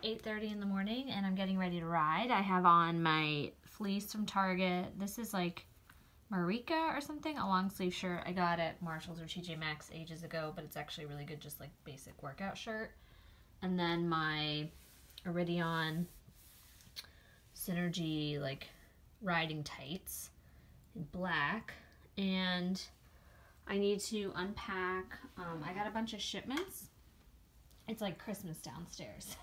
like 8:30 in the morning and I'm getting ready to ride. I have on my fleece from Target. This is like Marika or something, a long sleeve shirt. I got at Marshalls or TJ Maxx ages ago, but it's actually really good, just like basic workout shirt. And then my Iridion Synergy like riding tights in black. And I need to unpack. I got a bunch of shipments. It's like Christmas downstairs.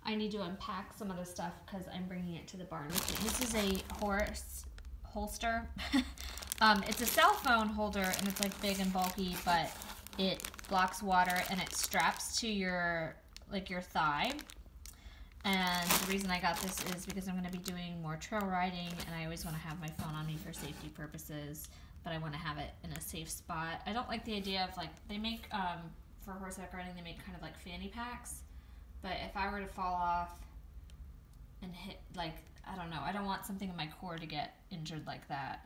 I need to unpack some of the stuff because I'm bringing it to the barn with me. This is a horse holster. It's a cell phone holder and it's like big and bulky, but it blocks water and it straps to your thigh. And the reason I got this is because I'm going to be doing more trail riding and I always want to have my phone on me for safety purposes, but I want to have it in a safe spot. I don't like the idea of like, they make, for horseback riding, they make kind of like fanny packs, but if I were to fall off and hit, like, I don't know, I don't want something in my core to get injured like that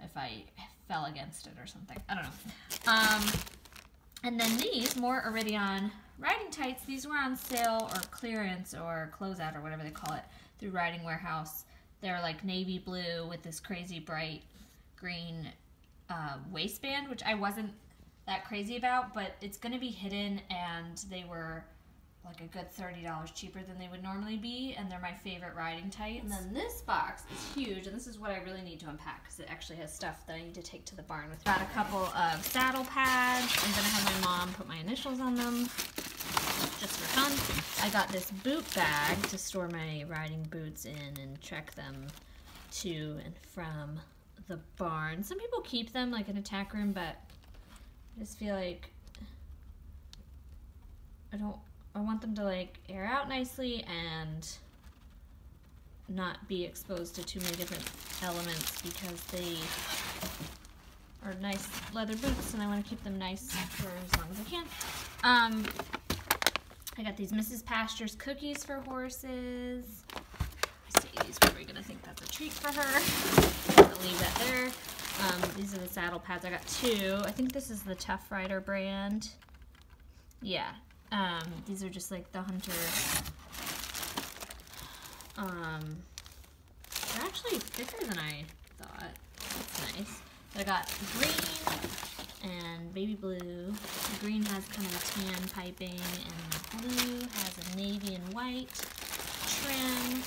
if I fell against it or something. I don't know. And then these, more Iridion riding tights, these were on sale or clearance or closeout or whatever they call it through Riding Warehouse. They're like navy blue with this crazy bright green waistband, which I wasn't that crazy about, but it's going to be hidden, and they were like a good $30 cheaper than they would normally be, and they're my favorite riding tights. And then this box is huge, and this is what I really need to unpack because it actually has stuff that I need to take to the barn with me. Got a couple of saddle pads. I'm going to have my mom put my initials on them just for fun. I got this boot bag to store my riding boots in and trek them to and from the barn. Some people keep them like in a tack room, but I just feel like I want them to like air out nicely and not be exposed to too many different elements because they are nice leather boots and I want to keep them nice for as long as I can. I got these Mrs. Pasture's cookies for horses. I see these, probably gonna think that's a treat for her. I'll leave that there. These are the saddle pads. I got two. I think this is the Tough Rider brand. Yeah. These are just like the Hunter. They're actually thicker than I thought. That's nice. But I got green and baby blue. The green has kind of a tan piping, and the blue has a navy and white trim.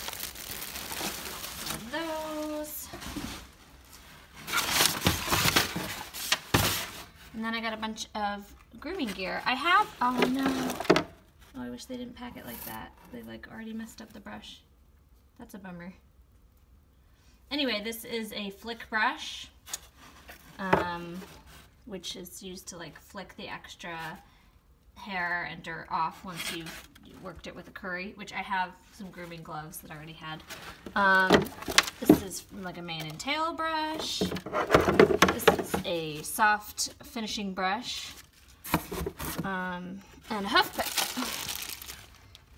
Those. And then I got a bunch of grooming gear. I have, oh no. Oh, I wish they didn't pack it like that. They like already messed up the brush. That's a bummer. Anyway, this is a flick brush, which is used to like flick the extra hair and dirt off once you've worked it with a curry, which I have some grooming gloves that I already had. This is like a mane and tail brush. This is a soft finishing brush, and a hoof pick.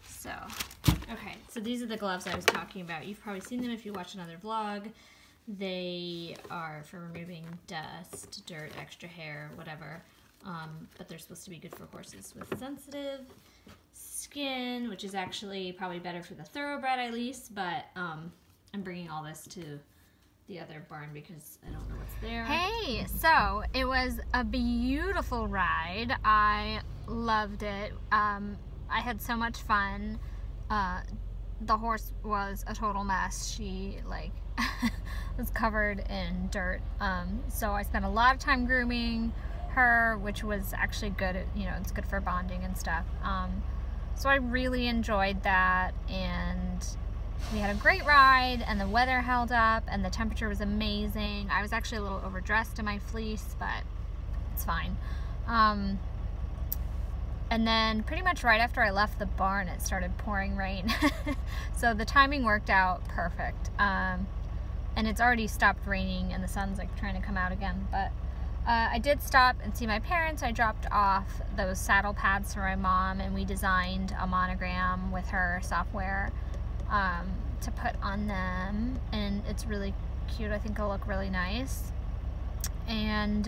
So, okay, so these are the gloves I was talking about. You've probably seen them if you watch another vlog. They are for removing dust, dirt, extra hair, whatever. But they're supposed to be good for horses with sensitive skin, which is actually probably better for the thoroughbred I lease, but I'm bringing all this to the other barn because I don't know what's there. Hey, so it was a beautiful ride. I loved it. I had so much fun. The horse was a total mess. She like was covered in dirt. So I spent a lot of time grooming her, which was actually good. You know, it's good for bonding and stuff. So I really enjoyed that, and we had a great ride, and the weather held up, and the temperature was amazing. I was actually a little overdressed in my fleece, but it's fine. And then pretty much right after I left the barn, it started pouring rain. So the timing worked out perfect. And it's already stopped raining, and the sun's like trying to come out again. But I did stop and see my parents. I dropped off those saddle pads for my mom, and we designed a monogram with her software to put on them, and it's really cute. I think it'll look really nice. And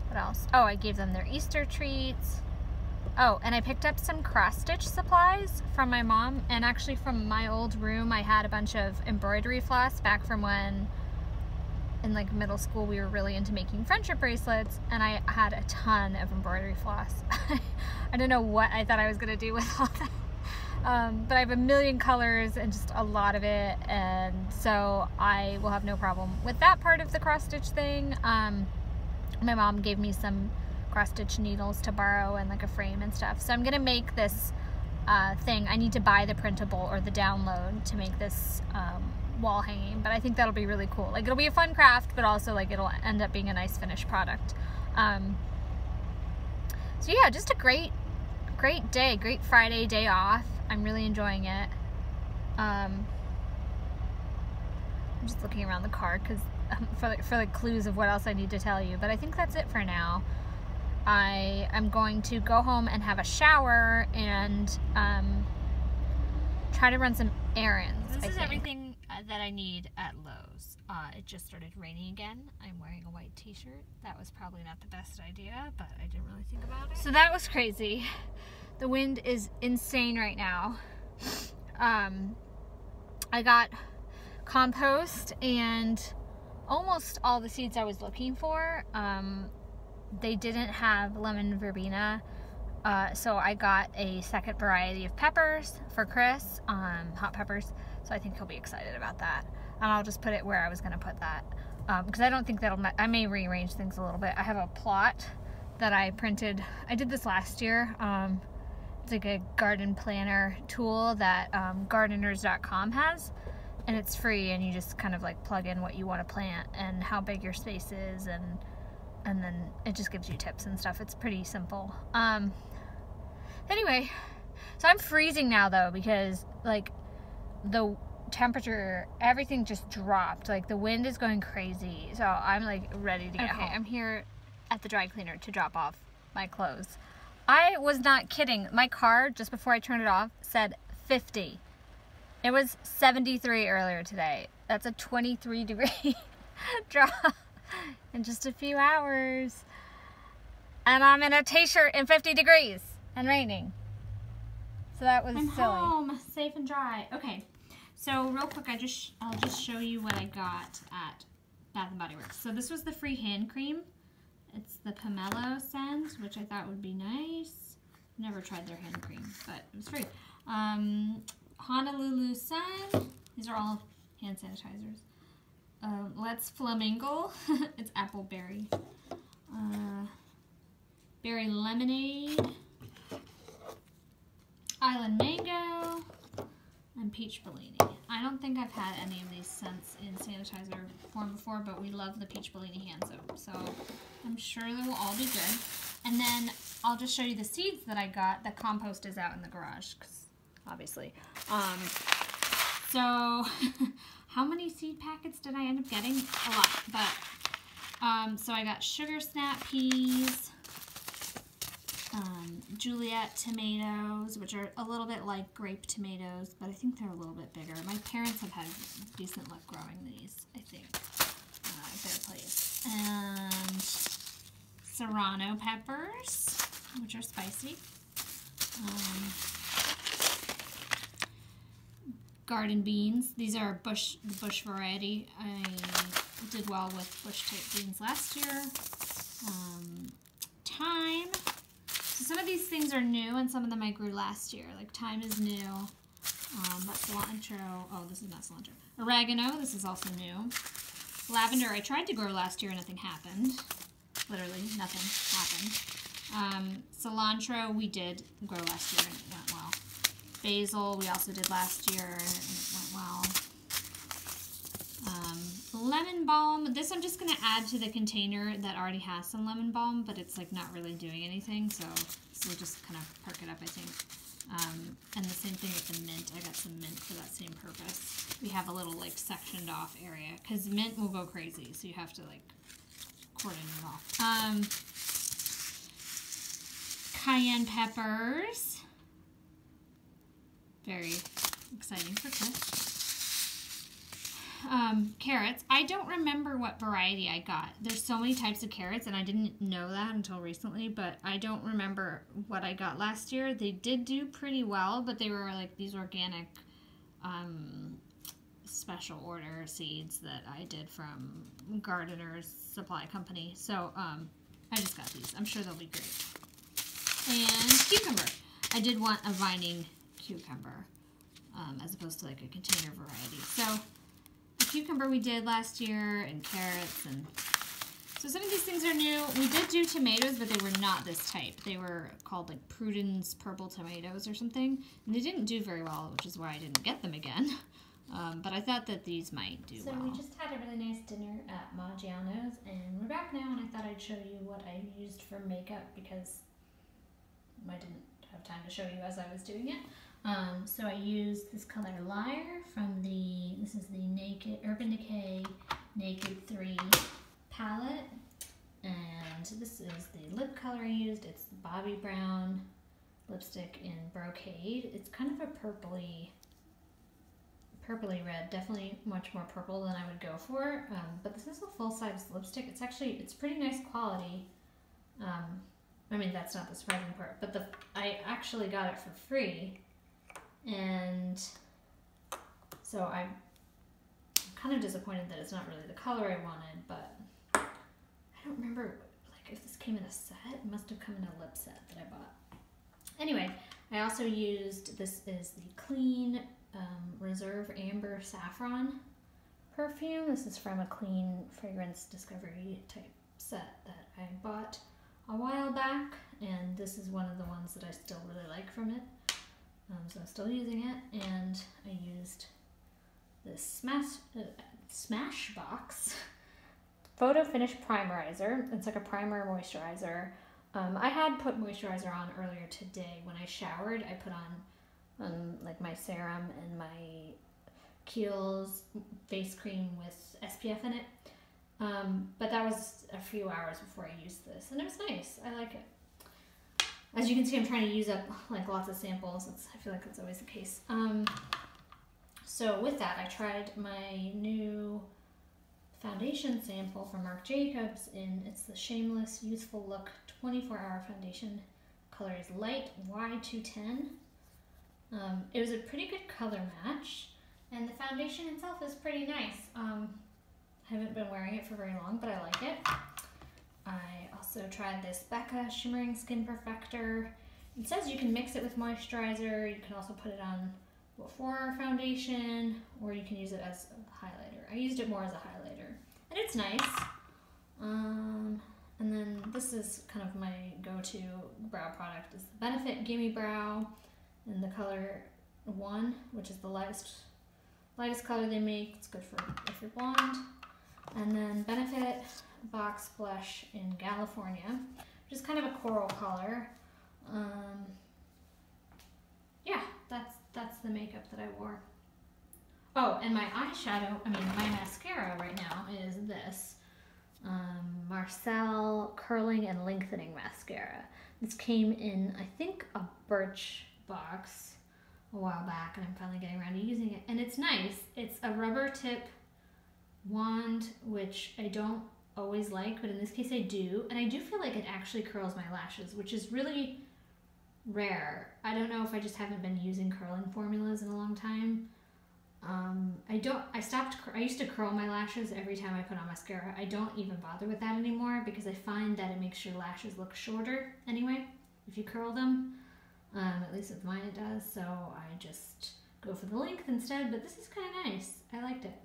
what else? Oh, I gave them their Easter treats. Oh, and I picked up some cross-stitch supplies from my mom, and actually from my old room I had a bunch of embroidery floss back from when in like middle school we were really into making friendship bracelets, and I had a ton of embroidery floss. I don't know what I thought I was gonna do with all that, but I have a million colors and just a lot of it, and so I will have no problem with that part of the cross-stitch thing. My mom gave me some cross-stitch needles to borrow and like a frame and stuff, so I'm gonna make this thing. I need to buy the printable or the download to make this wall hanging, but I think that'll be really cool. Like, it'll be a fun craft, but also like it'll end up being a nice finished product. So yeah, just a great day, great Friday day off. I'm really enjoying it. I'm just looking around the car because for the clues of what else I need to tell you, but I think that's it for now. I am going to go home and have a shower and try to run some errands. This is everything that I need at Lowe's. It just started raining again. I'm wearing a white t-shirt. That was probably not the best idea, but I didn't really think about it. So that was crazy. The wind is insane right now. I got compost and almost all the seeds I was looking for. They didn't have lemon verbena, so I got a second variety of peppers for Chris, hot peppers, so I think he'll be excited about that. And I'll just put it where I was going to put that, because I don't think that'll, I may rearrange things a little bit. I have a plot that I printed. I did this last year. It's like a garden planner tool that gardeners.com has, and it's free, and you just kind of like plug in what you want to plant and how big your space is, and then it just gives you tips and stuff. It's pretty simple. Anyway, so I'm freezing now though, because like the temperature, everything just dropped. Like the wind is going crazy, so I'm like ready to get home. I'm here at the dry cleaner to drop off my clothes. I was not kidding. My car, just before I turned it off, said 50. It was 73 earlier today. That's a 23 degree drop in just a few hours. And I'm in a t-shirt in 50 degrees and raining. So that was silly. I'm home, safe and dry. Okay, so real quick, I'll just show you what I got at Bath & Body Works. So this was the free hand cream. It's the pomelo scent, which I thought would be nice. Never tried their hand cream, but it was free. Honolulu Sun. These are all hand sanitizers. Let's Flamingo. It's apple berry. Berry lemonade. Island mango. And peach Bellini. I don't think I've had any of these scents in sanitizer form before, but we love the peach Bellini hand soap, so I'm sure they will all be good. And then I'll just show you the seeds that I got. The compost is out in the garage, 'cause obviously. So how many seed packets did I end up getting? A lot, but so I got sugar snap peas, Juliet tomatoes, which are a little bit like grape tomatoes, but I think they're a little bit bigger. My parents have had decent luck growing these, I think, at their place. And serrano peppers, which are spicy. Garden beans. These are the bush variety. I did well with bush type beans last year. Thyme. So some of these things are new, and some of them I grew last year. Like thyme is new. But cilantro. Oh, this is not cilantro. Oregano. This is also new. Lavender. I tried to grow last year, and nothing happened. Literally, nothing happened. Cilantro. We did grow last year, and it went well. Basil, we also did last year, and it went well. Lemon balm. This I'm just going to add to the container that already has some lemon balm, but it's like not really doing anything, so we'll just kind of perk it up, I think. And the same thing with the mint. I got some mint for that same purpose. We have a little like sectioned off area, because mint will go crazy, so you have to like cordon it off. Cayenne peppers. Very exciting for Chris. carrots. I don't remember what variety I got. There's so many types of carrots, and I didn't know that until recently, but I don't remember what I got last year. They did do pretty well, but they were like these organic special order seeds that I did from Gardener's Supply Company. So I just got these. I'm sure they'll be great. And cucumber. I did want a vining cucumber as opposed to like a container variety. So the cucumber we did last year, and carrots, and so some of these things are new. We did do tomatoes, but they were not this type. They were called like Prudence purple tomatoes or something, and they didn't do very well, which is why I didn't get them again. But I thought that these might do well. So we just had a really nice dinner at Maggiano's, and we're back now, and I thought I'd show you what I used for makeup because I didn't have time to show you as I was doing it. So I used this color Liar from this is the Urban Decay Naked 3 palette, and this is the lip color I used. It's the Bobbi Brown lipstick in Brocade. It's kind of a purpley red, definitely much more purple than I would go for, but this is a full-size lipstick. It's pretty nice quality. I mean, that's not the surprising part, but I actually got it for free, and so I'm kind of disappointed that it's not really the color I wanted, but I don't remember like if this came in a set. It must have come in a lip set that I bought. Anyway, I also used, this is the Clean Reserve Amber Saffron perfume. This is from a Clean Fragrance Discovery type set that I bought a while back, and this is one of the ones that I still really like from it. So I'm still using it, and I used this Smashbox Photo Finish Primerizer. It's like a primer moisturizer. I had put moisturizer on earlier today. When I showered, I put on like my serum and my Kiehl's face cream with SPF in it. But that was a few hours before I used this, and it was nice. I like it. As you can see, I'm trying to use up like lots of samples. I feel like that's always the case. So with that, I tried my new foundation sample from Marc Jacobs it's the Shameless Youthful Look 24-Hour Foundation. Color is Light Y210. It was a pretty good color match, and the foundation itself is pretty nice. I haven't been wearing it for very long, but I like it. I also tried this Becca Shimmering Skin Perfector. It says you can mix it with moisturizer. You can also put it on before foundation, or you can use it as a highlighter. I used it more as a highlighter, and it's nice. And then this is kind of my go-to brow product. Is the Benefit Gimme Brow in the color 1, which is the lightest color they make. It's good for if you're blonde. And then Benefit Box Blush in California, which is kind of a coral color. Yeah, that's the makeup that I wore. Oh, and my my mascara right now is this Marcel Curling and Lengthening Mascara. This came in, I think, a Birch box a while back, and I'm finally getting around to using it. And it's nice. It's a rubber tip wand, which I don't always like, but in this case I do. And I do feel like it actually curls my lashes, which is really rare. I don't know if I just haven't been using curling formulas in a long time. I used to curl my lashes every time I put on mascara. I don't even bother with that anymore because I find that it makes your lashes look shorter anyway if you curl them. At least with mine it does, so I just go for the length instead, but this is kind of nice. I liked it.